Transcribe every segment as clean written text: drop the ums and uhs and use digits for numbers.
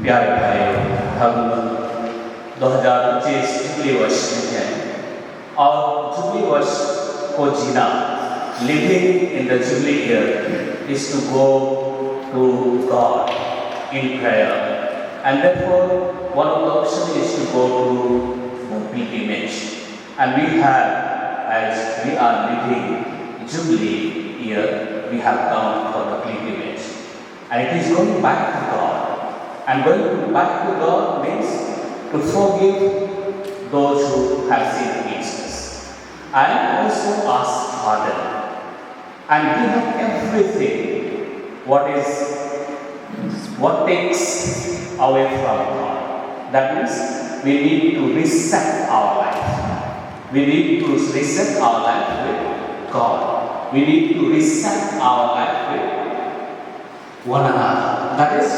प्यारे भाई, हम 2025 जुबली वर्ष में हैं और जुबली वर्ष को जीना, living in the jubilee year is to go to God in prayer, and therefore one of the options is to go to the pilgrimage, and we have, as we are living jubilee year, we have come for the pilgrimage, and it is going back to God. And going back to God means to forgive those who have sinned against us, and also ask pardon, and give up everything what takes away from God. That means we need to reset our life. We need to reset our life with God. We need to reset our life with one another. That is,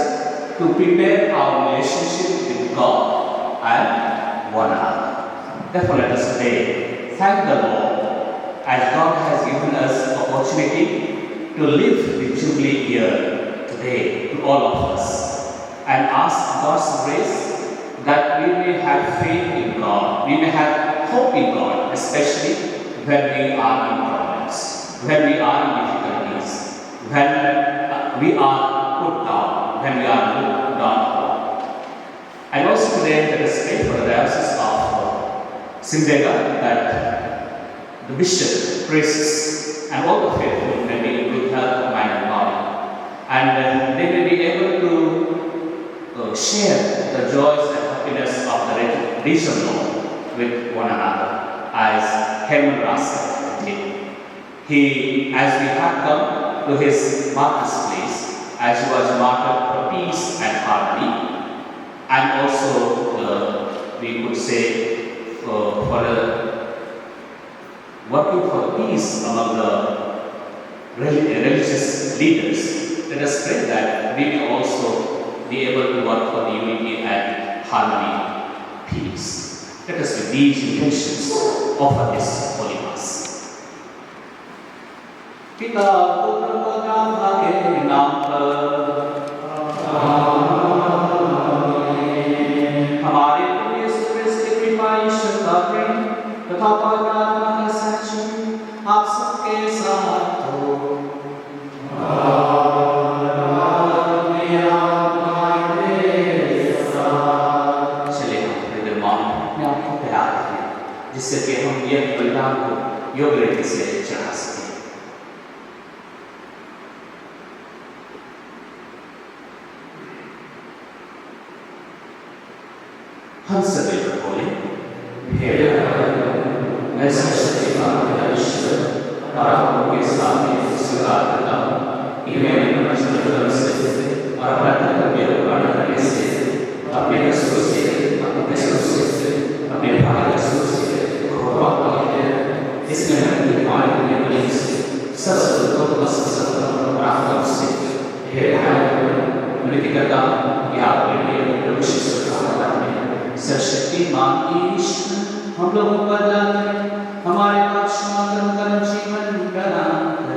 to prepare our relationship with God and one another. Therefore, let us today thank the Lord as God has given us the opportunity to live the Jubilee year today to all of us, and ask God's grace that we may have faith in God, we may have hope in God, especially when we are in problems, when we are in difficulties, when we are put down, when we are looked down upon. And also today, let us pray for the diocese of Simdega, that the bishop, priests, and all the faithful may be in good health of mind and body, and they may be able to share the joys and happiness of the risen Lord with one another, as Herman Russell did. He, as we have come to his martyr's place, as he was martyred for peace and harmony, and also we could say for working for peace among the religious leaders. Let us pray that we may also be able to work for the unity and harmony, peace. Let us with these intentions offer this Holy Mass. पिता पुत्र पवित्र के नाम पर हमारे प्रभु यीशु क्रिस्त की कृपा, ईश्वर का प्रेम तथा पवित्र आत्मा का संरक्षण आप सबके साथ हो। चलिए हम विद्यमान में आपको प्यार करें, जिससे कि हम यह बलिदान को योग्य रीति से चढ़ा सकें। हम सभी बोले, हे मैं सरस्वती माता ईश्वर और के सामने स्वीकार करता हूँ कि मैंने अपने कर्म से और अपना कर्तव्य पालन करने से, अपने कसूर से, अपने भाई कसूर से खोपा किया है। इसलिए मैं अपनी माँ के वजह से सच को प्राप्त से हे भाई हम लोगों पर दया करें, हमारे पाप क्षमा कर जीवन प्रदान करें।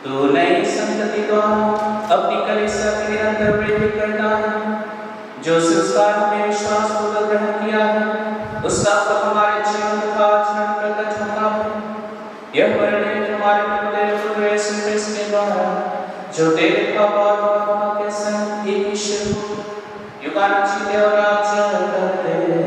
तो नई संतति द्वारा अपनी कलीसिया की निरंतर वृद्धि करता है, जो संस्कार में विश्वास पूर्वक ग्रहण किया है उसका फल हमारे जीवन का आचरण प्रकट होता है। यह वर्णन हमारे मंदिर प्रभु यीशु मसीह के द्वारा जो तेरे पाप और आत्मा के संग एक ईश्वर युगानुग जीते और राज्य करते हैं।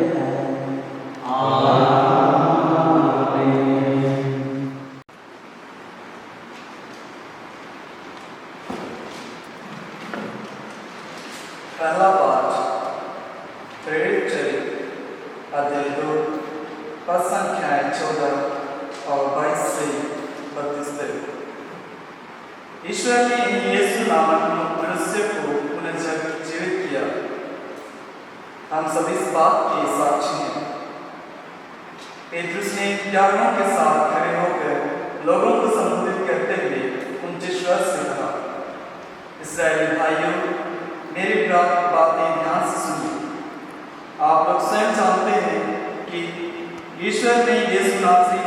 पहला पाठ प्रेरित चरित्र अध्याय 2 पद संख्याएं 14 और 22 से 32 तक। ईश्वर ने यीशु नामक मनुष्य को पुनर्जीवित किया। हम सब इस बात के साक्षी हैं। पेट्रुस ने प्यारों के साथ खड़े होकर लोगों को संबोधित करते हुए ऊंचे स्वर से कहा, इस्राएली भाइयों, मेरी बातें ध्यान से सुनिए। आप लोग स्वयं जानते हैं कि ईश्वर ने यीशु नासरी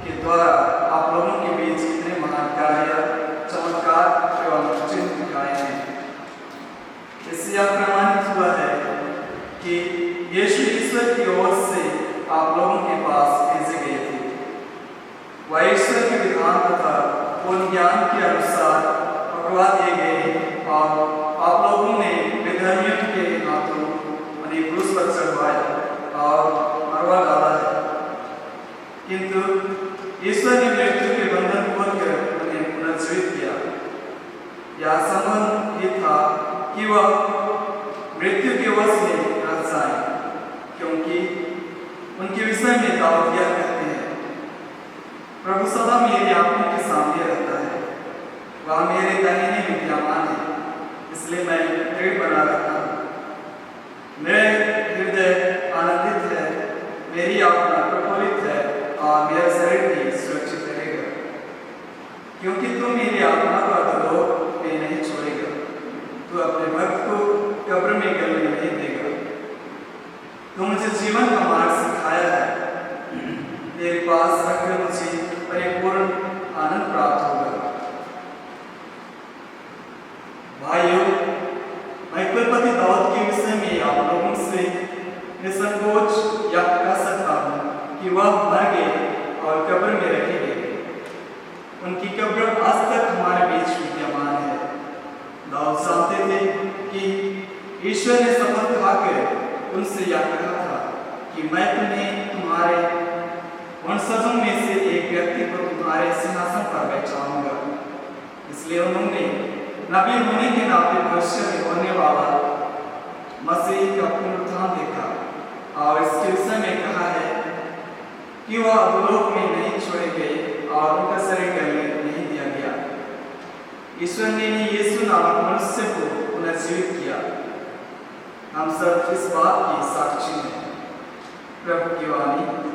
के द्वारा आप लोगों के बीच कितने महान कार्य, चमत्कार एवं चिन्ह दिखाए हैं। इससे यह प्रमाणित हुआ है कि यीशु ईश्वर की ओर से आप लोगों के पास भेजे गए थे। वह ईश्वर के विधान तथा पूर्ण ज्ञान के अनुसार पकड़वा दिए गए और आप लोगों ने विधर्मियों के हाथों उन्हें क्रूस पर चढ़वाया और मरवा डाला है। किंतु ईश्वर ने मृत्यु के बंधन खोलकर उन्हें पुनर्जीवित किया। यह संबंध ये था कि वह मृत्यु के वश में रह जाए, क्योंकि उनके विषय में दावा दिया करते हैं, प्रभु सदा मेरी आंखों के सामने रहता है, वह मेरे दाहिने विद्यमान है, इसलिए मैं दृढ़ बना रहता हूँ। मेरा हृदय आनंदित है, मेरी आत्मा प्रफुल्लित है और मेरा शरीर भी सुरक्षित रहेगा, क्योंकि तू मेरी आत्मा को अधोलोक में नहीं छोड़ेगा, तू अपने भक्त को कब्र में गलने नहीं देगा। तू मुझे जीवन का मार्ग सिखाया है, तेरे पास रखकर मुझे परिपूर्ण आनंद प्राप्त होगा। भाइयों, मैं कुलपति दाऊद के विषय में आप लोगों से निसंकोच यह कह सकता हूँ कि वह मर गए और कब्र में रखे गए। उनकी कब्र आज तक हमारे बीच विद्यमान है। दाऊद जानते थे कि ईश्वर ने शपथ खाकर उनसे यह कहा था कि मैं तुम्हें तुम्हारे वंशजों में से एक व्यक्ति को तुम्हारे सिंहासन पर बैठाऊंगा। इसलिए उन्होंने नबी होने के नाते भविष्य में होने वाला मसीह का पुनरुत्थान देखा और इसके विषय में कहा है कि वह अधोलोक में नहीं छोड़े गए और उनका शरीर गलने नहीं दिया गया। ईश्वर ने यीशु नामक मनुष्य को पुनर्जीवित किया। हम सब इस बात की साक्षी हैं। प्रभु की वाणी।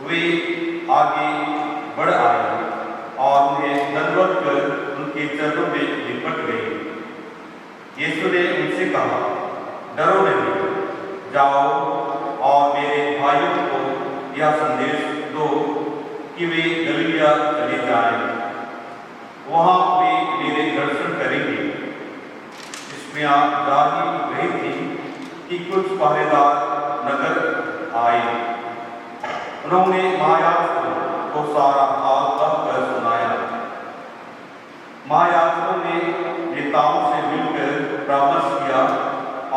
वे आगे बढ़ आए और उन्हें दंडवत कर उनके चरणों में लिपट गए। यीशु ने उनसे कहा, डरो नहीं, जाओ और मेरे भाइयों को यह संदेश दो कि वे गलीलिया चले जाएं, वहाँ वे मेरे दर्शन करेंगे। स्त्रियाँ जागी रही थी कि कुछ पहरेदार नगर आए। उन्होंने महायाजकों को सारा हाल कहकर सुनाया। महायाजकों ने नेताओं से मिलकर परामर्श किया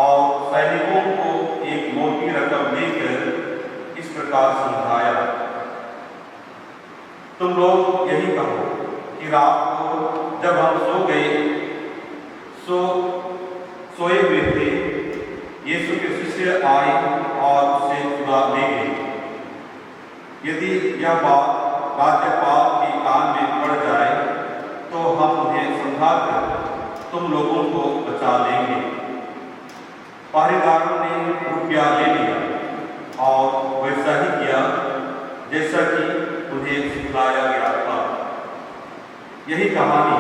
और सैनिकों को एक मोटी रकम देकर इस प्रकार समझाया, तुम लोग यही कहो कि रात को जब हम सोए हुए थे, यीशु के शिष्य आए और उसे छुड़ा ले गए। यदि यह बात राज्यपाल के कान में पड़ जाए तो हम उन्हें समझाकर तुम लोगों को बचा लेंगे। पहरेदारों ने रुपया ले लिया और वैसा ही किया जैसा कि उन्हें सिखलाया गया था। यही कहानी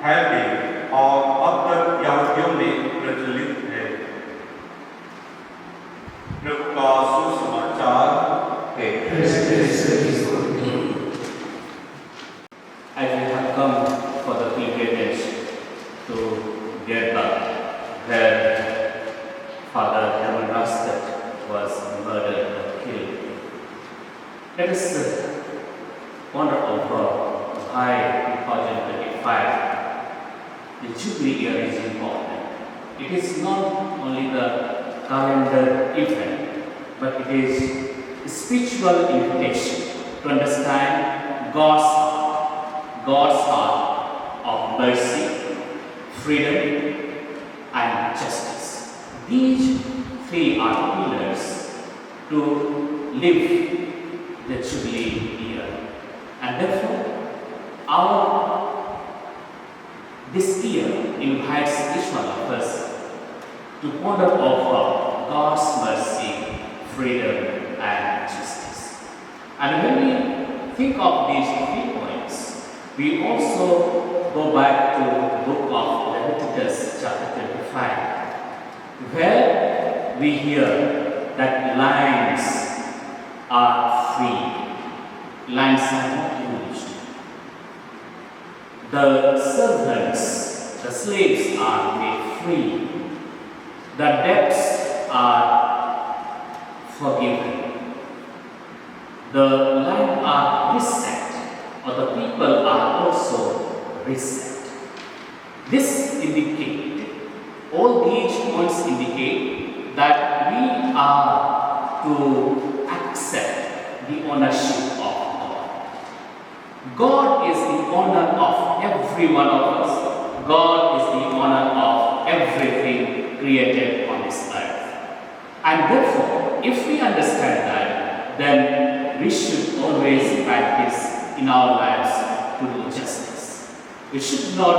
फैल गई और अब तक यहूदियों में प्रचलित है। प्रभु का सुसमाचार है। As we have come for the pilgrimage to Gerba, where Father Herman Raskat was murdered or killed, let us wonder over why 2025, the Jubilee year is important. It is not only the calendar event, but it is a spiritual invitation to understand God's heart of mercy, freedom, and justice. These three are pillars to live the Jubilee year. And therefore, this year invites each one of us to ponder over God's mercy, freedom, and justice. And when we think of these 3 points, we also go back to the book of Leviticus chapter 25, where we hear that lands are free, lands are not used. The servants, the slaves are made free. The debts are forgiven. The land are reset, or the people are also reset. This indicates, all these points indicate that we are to accept the ownership of God. God is the owner of every one of us. God is the owner of everything created on this earth. And therefore, if we understand that, then we should always practice in our lives to do justice. We should not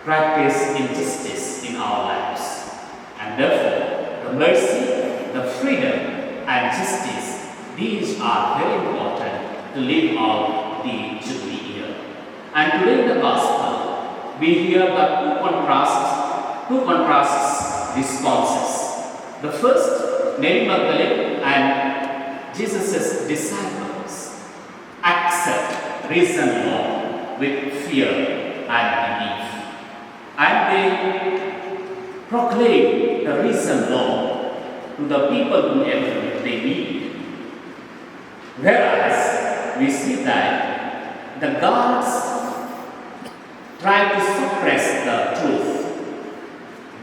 practice injustice in our lives. And therefore, the mercy, the freedom, and justice, these are very important to live out the Jubilee year. And today in the Gospel, we hear the two contrasts responses. The first, Mary Magdalene and Jesus' disciples accept risen law with fear and belief. And they proclaim the risen law to the people whoever they meet. Whereas we see that the guards try to suppress the truth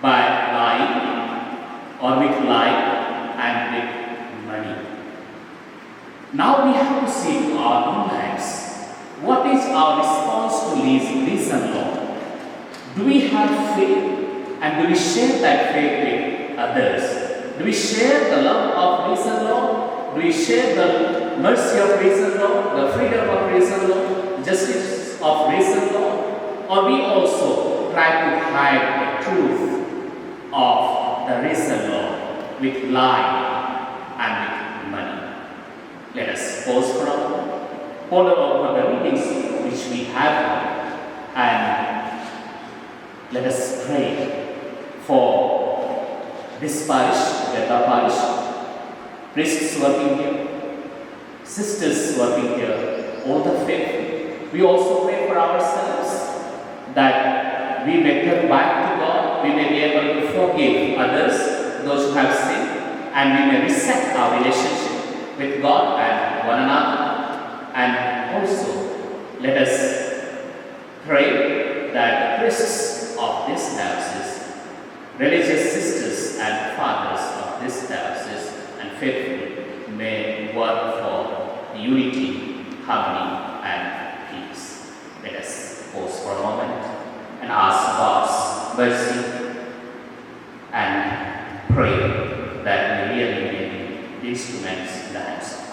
by lying or with lie and with money. Now we have to see to our own lives, what is our response to this risen law? Do we have faith, and do we share that faith with others? Do we share the love of risen law? Do we share the mercy of risen law, the freedom of risen law, justice of risen law? Or we also try to hide the truth of the risen law with lie and with money? Let us pause for a moment, ponder over the readings which we have now, and let us pray for this parish, Beta parish, priests working here, sisters working here, all the faithful. We also pray for ourselves that we may turn back to God, we may be able to forgive others, those who have sinned, and we may reset our relationship with God and one another. And also, let us pray that the priests of this diocese, religious sisters and fathers of this diocese, and faithful may work for unity, harmony, and peace. Let us pause for a moment and ask God's mercy and pray that we really may be instruments in the hands of God.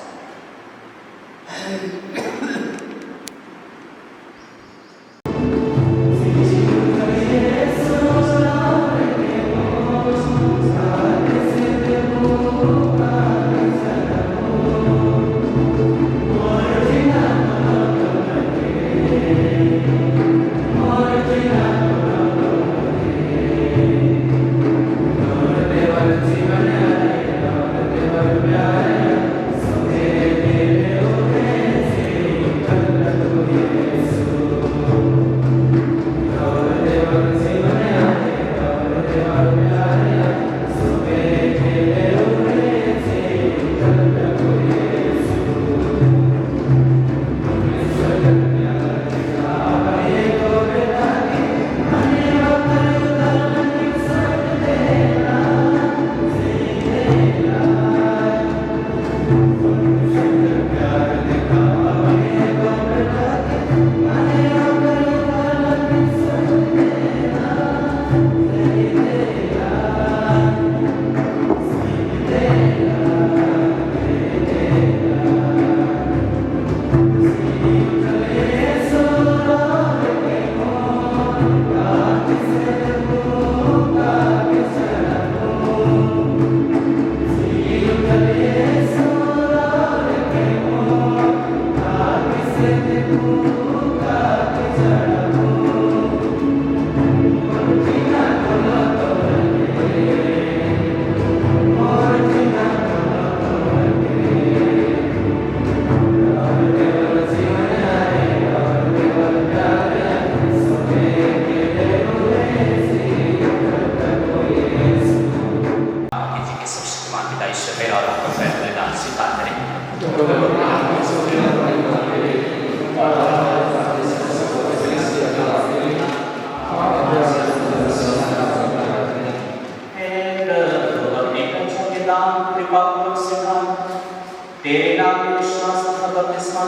तेरे नाम में विश्वास तथा बपतिस्मा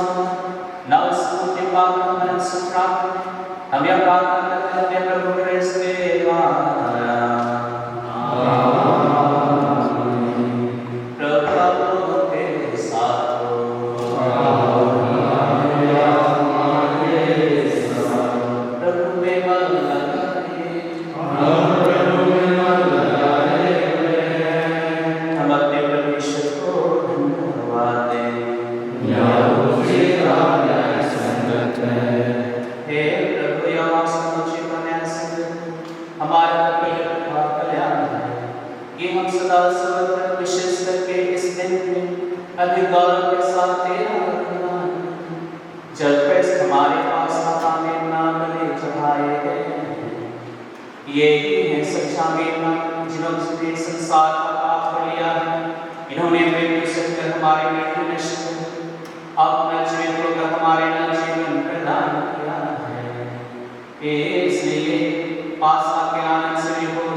न उसको के पाप में सुप्राप्त हम यह प्रार्थना करते हैं प्रभु क्रिस्त के द्वारा प्रभु के साथ प्रभु में मन लगाए हम अपने परमेश्वर को धन्यवाद दें। हे प्रभु यहोवा समुचे का न्याय संगत हमारा कल्याण है कि हम सदा सर्वत्र विशेष करके इस दिन में अधिक गौरव के साथ तेरा गुणगान जब क्रिस्त हमारे पास माता में नाम बलि चढ़ाए गए ये ही है सच्चा मेमना जिन्होंने संसार का पाप कर लिया है इन्होंने मृत्यु से कर हमारे मृत्यु नष्ट अपना जीवन होकर हमारे नए जीवन प्रदान किया है इसलिए पासा के आनंद से विभोर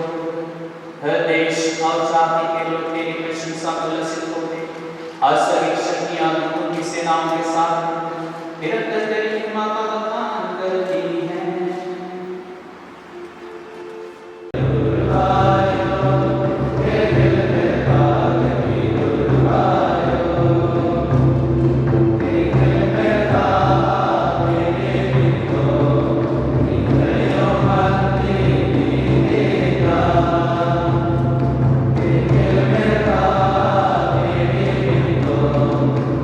हर देश और जाति के लोग तेरी प्रशंसा में उल्लसित होते असरिक शक्तियां उनकी सेनाओं के साथ निरंतर तेरी महिमा का बखान करती हैं।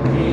Amen.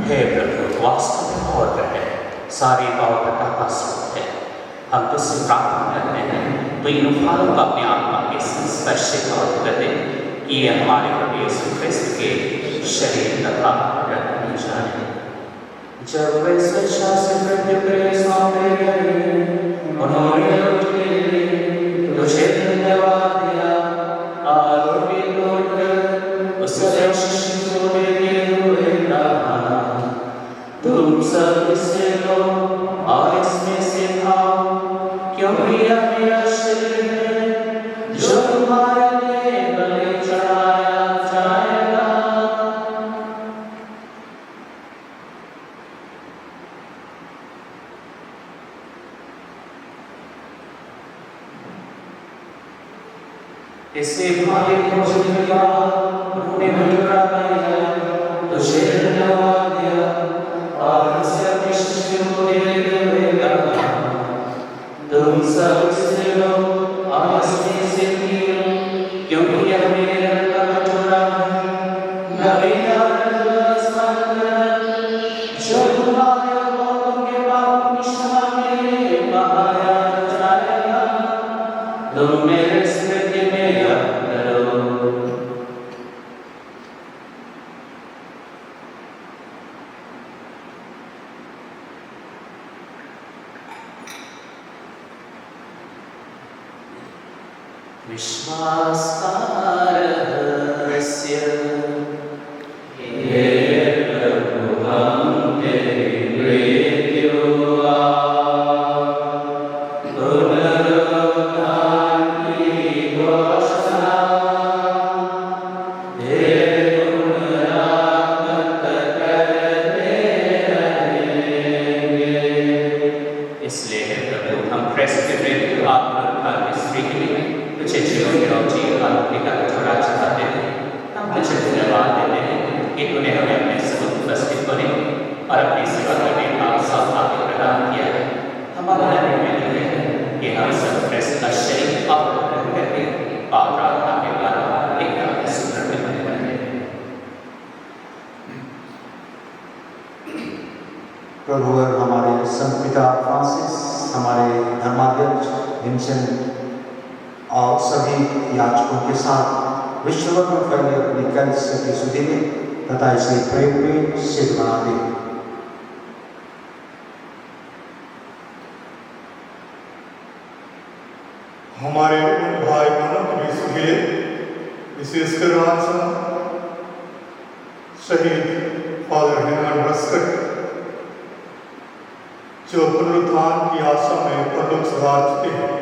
हे प्रभु, वास्तव में पवित्र है, सारी पवित्रता का स्रोत है। हम तुझसे प्रार्थना करते हैं तो इन फलों का अपने आत्मा के स्पर्श से पवित्र कर दे कि ये हमारे प्रभु यीशु ख्रिस्त के शरीर तथा रक्त बन जाए। जब वे स्वेच्छा से मृत्यु के सौंपे गए, उन्होंने उठ के तुझे धन्यवाद दिया और रोटी तोड़कर उसे शिष्यों को देते हुए कहा, तुम सब इससे लो और इसमें से खाओ, क्योंकि यह मेरा शरीर है जो तुम्हारे लिए बलि चढ़ाया जाएगा। इसे भारी भोजन के बाद उन्होंने मुस्कुरा दिया, तुझे धन्यवाद दिया और उसे अपने शिष्यों को देते हुए कहा, तुम सब इससे लो और इसमें से पियो, क्योंकि यह मेरे रक्त का कटोरा है, नवीन और स्मरण जो तुम्हारे और बहुतों के पापों की क्षमा के लिए बहाया जाएगा। तुम मेरे स्मृति में याद करो। विश्वास का रहस्य, हे प्रभु हम तेरी मृत्यु पुनरुत्थान की घोषणा तेरे पुनरागमन तक करते रहेंगे। इसलिए हे प्रभु, हम ख्रिस्त के मृत्यु और पुनरुत्थान की स्वीकृति में तुझे जीवन और जीवन का मुक्ति का कटोरा चढ़ाते हैं। हम तुझे धन्यवाद देते हैं कि तूने हमें अपने समुख उपस्थित होने और अपनी सेवा करने का सौभाग्य प्रदान किया है। हमारा निर्णय है कि हम सब ख्रिस्त का शरीर और ग्रहण करके और प्रार्थना के द्वारा एक सुंदर में बने रहें। प्रभु और हमारे संत पिता फ्रांसिस, हमारे धर्माध्यक्ष विंसेंट और सभी याजकों के साथ विश्वभर में फैले अपनी कलिसिया की सुधि में तथा इसे प्रेम में सिद्ध बना दे। हमारे उन भाई बहनों की भी सुधि ले, विशेषकर शहीद फादर हेमन रस्कट जो पुनरुत्थान की आशा में परलोक सुधार चुके हैं,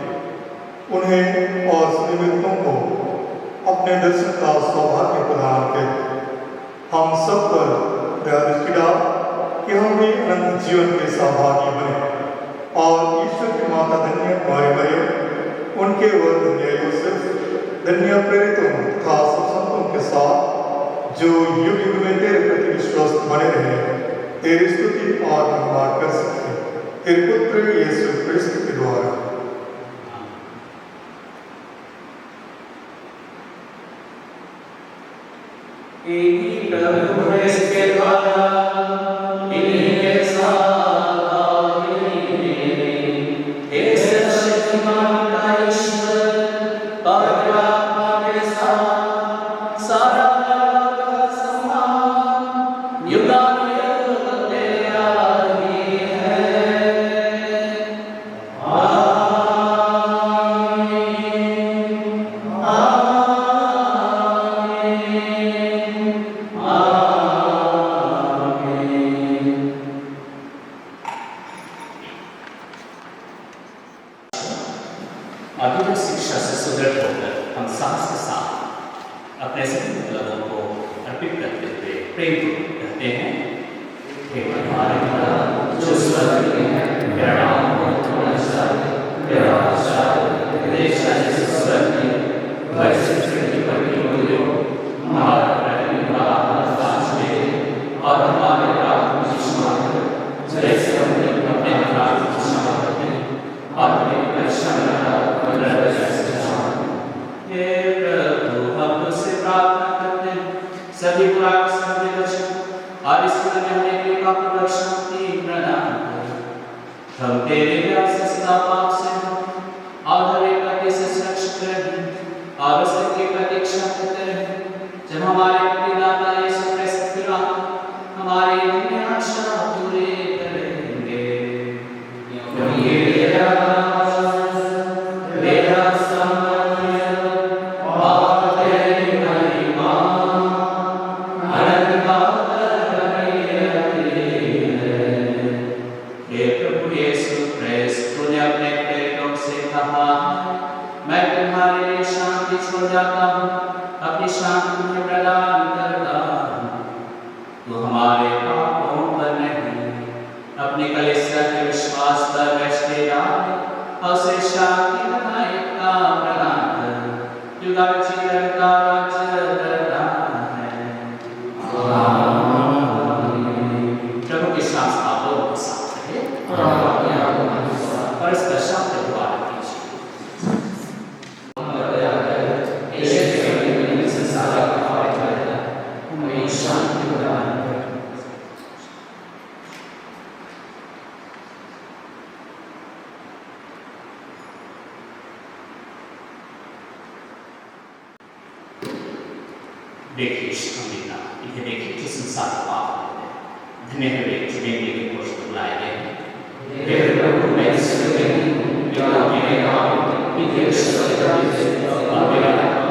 उन्हें और सभी को अपने दर्शन का सौभाग्य प्रदान कर हम सब पर दया दृष्टि डाल कि हम भी अनंत जीवन के सहभागी बने और ईश्वर की माता धन्य मरियम, उनके वर धन्य यूसुफ, धन्य प्रेरितों तथा सब संतों के साथ जो युग युग में तेरे प्रति विश्वस्त बने रहे, तेरी स्तुति और महिमा कर सकते तेरे पुत्र यीशु क्रिस्त के द्वारा। इन्हीं प्रभु के द्वारा इन्हीं के साथ इन्हीं शक्तिमान का ईश्वर पवित्र आत्मा के साथ सारा सम्मान युगानुयुग तेरा ही है। आधुनिक शिक्षा से सुदृढ़ होकर हम साहस के साथ अपने सभी लोगों को अर्पित करते हुए प्रेम कहते हैं, हे हमारे पिता जो स्वर्ग में है, तेरा नाम पवित्र जाए, तेरा राज्य आए, तेरी इच्छा जैसे स्वर्ग में वैसे पृथ्वी पर भी हो। हमारा प्रतिदिन का आहार दे और हमारे अपराधों की क्षमा कर, जैसे हमने अपने अपराधों की क्षमा करते हैं, और हमें परीक्षा में हे प्रभु, हम तुझसे प्रार्थना करते हैं सभी बुराइयों से हमें बचा और इस समय हमें तेरे प्यार से सदा पाक से और हमें प्रति से सुरक्षित रहे और उसके की प्रतीक्षा करते रहे जब हमारे पिता यीशु क्रिस्त फिरा हमारी दुनिया आशा पूरी करेंगे क्योंकि मेरा सामर्थ्य और तेरी महिमा अनंत काल हे प्रभु यीशु क्रिस्त तूने अपने प्रेरितों से कहा मैं तुम्हारे लिए शांति छोड़ जाता हूँ अपनी शांति तुम्हें प्रदान करता हूँ तू हमारे पापों पर नहीं अपनी कलीसिया के विश्वास पर बैठे डाल और उसे शांति का प्रदान कर युगाचिर का राज्य करता है प्रभु के साथ आपको साथ रहे और इसका शब्द द्वारा देखिए संविदा इन्हें देखिए किस संसार का धन्य हुए जिन्हें के कोष बुलाए गए मेरे प्रभु मैं इसके पिता मेरे नाम की देश और मेरा नाम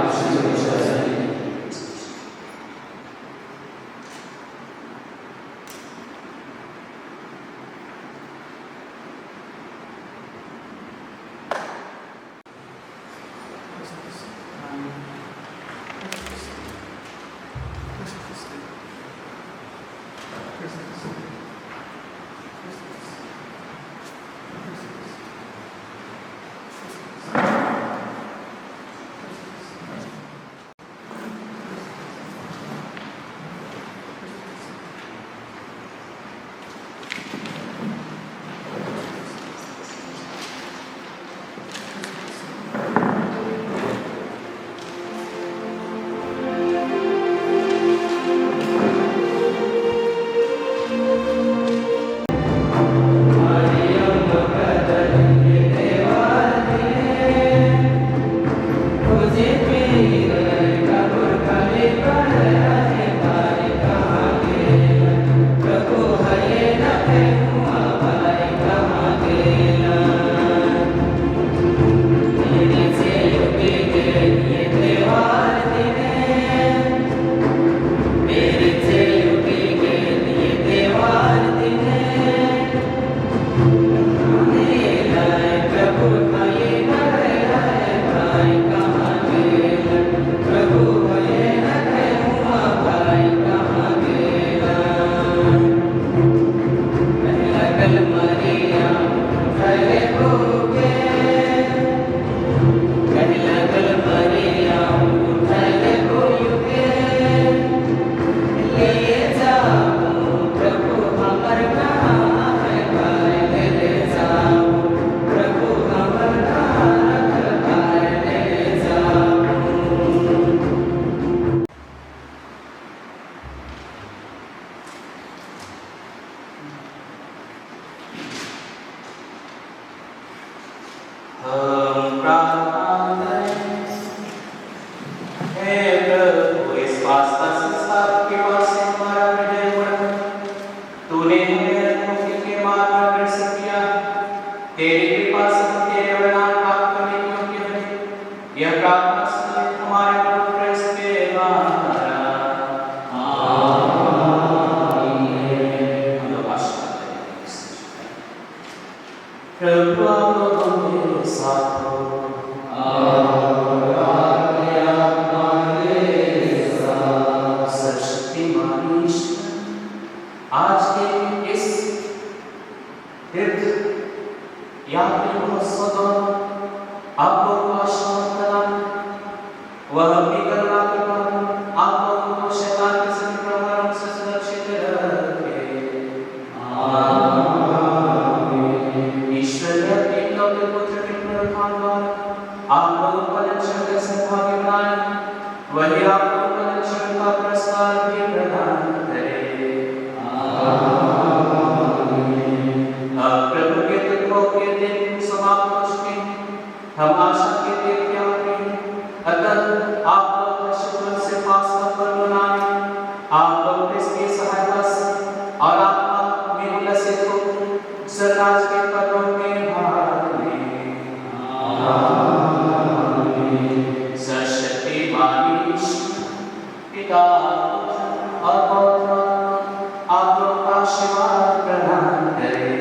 आशीर्वाद प्रदान करे।